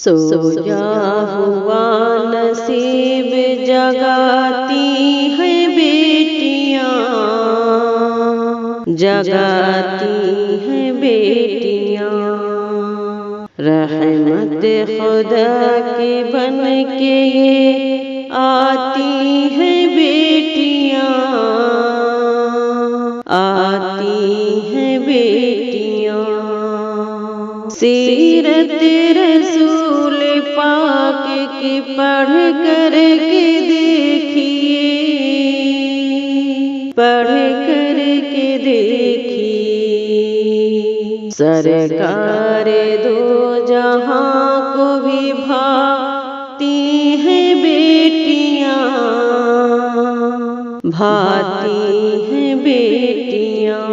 सोया हुआ नसीब जगाती है बेटियां, जगाती है बेटियां। रहमत खुदा की बन के ये आती है बेटियां, आती है बेटियां। सीरत रसूल पाक की पढ़ कर के देखिए, पढ़ कर के देखिए। सरकार दो जहां को भी भाती है बेटियां, भाती है बेटियां।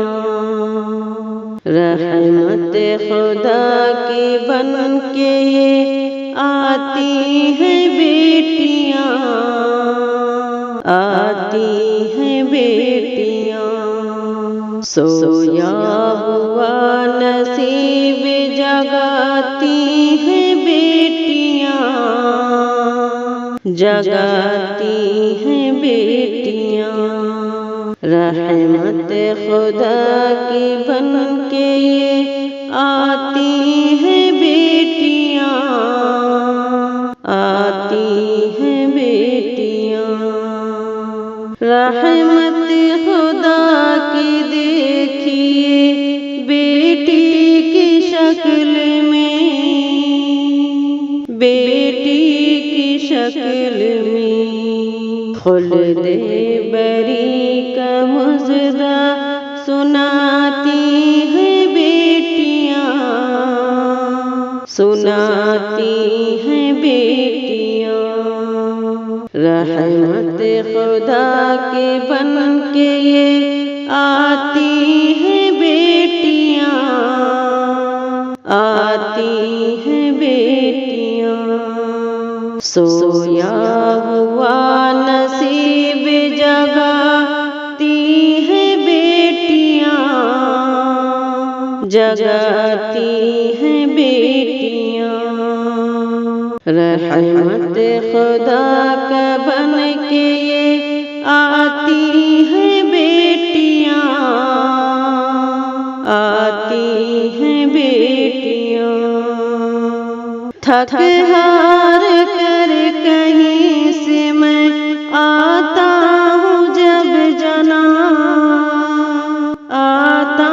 रहमत खुदा की बन के ये आती है बेटियां, आती है बेटियां। सोया हुआ नसीब जगाती है बेटियां, जगाती है बेटियां। रहमत खुदा की बन के ये आती है बेटियां, आती है बेटियां। रहमत खुदा की देखिए बेटी की शक्ल में, बेटी की शक्ल में। खुल्दे बरी का मुजरा सुनाती है बेटियां, सुनाती है बेटियां। रहमत खुदा के बन के ये आती है बेटियां, आती है बेटियां। सोया हुआ नसीब जगाती है बेटियां, जगाती है बेटियां। रहमत खुदा का बन के ये आती है बेटियां, आती है बेटियां। थक हार कर कहीं से मैं आता हूँ जब जना, आता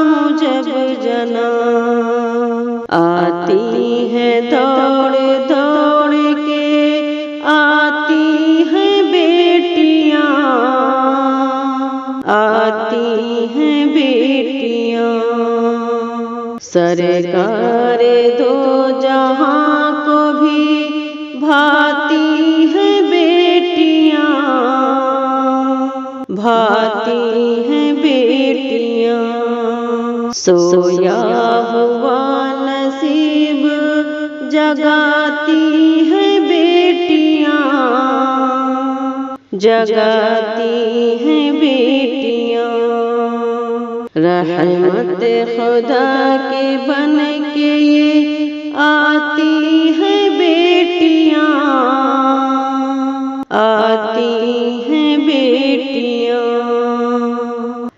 हूँ जब जना। आती है दौड़ दौड़ के, आती है बेटियां, आती है बेटियां। सरकार दो जहां को भी भाती है बेटियां, भाती है बेटियां। सोया हुआ नसीब जगाती है बेटियां, जगाती है बेटियां। रहमत खुदा के बन के ये आती है बेटियां, आती है बेटियां।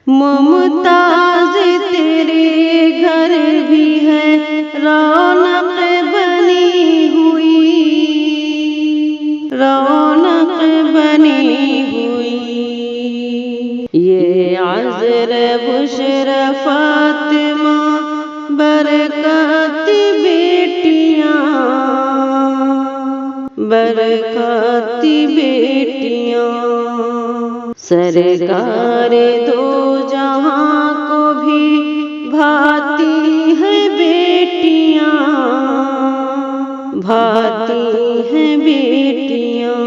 मुमताज तेरे घर भी है रौनक बनी हुई, रौनक बनी हुई। ये अज़र बुशरा फातिमा बरकत बेटियां, बरकत बेटियां। सरकार दो जहां को भी भाती है बेटियां, भाती है बेटियां।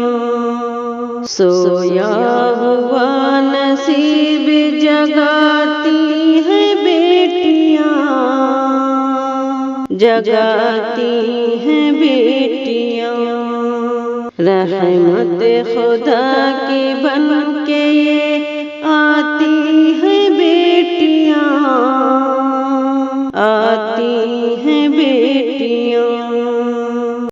सोया हुआ नसीब जगाती है बेटियां, जगाती है बेटियां। रहमत खुदा की बन के ये आती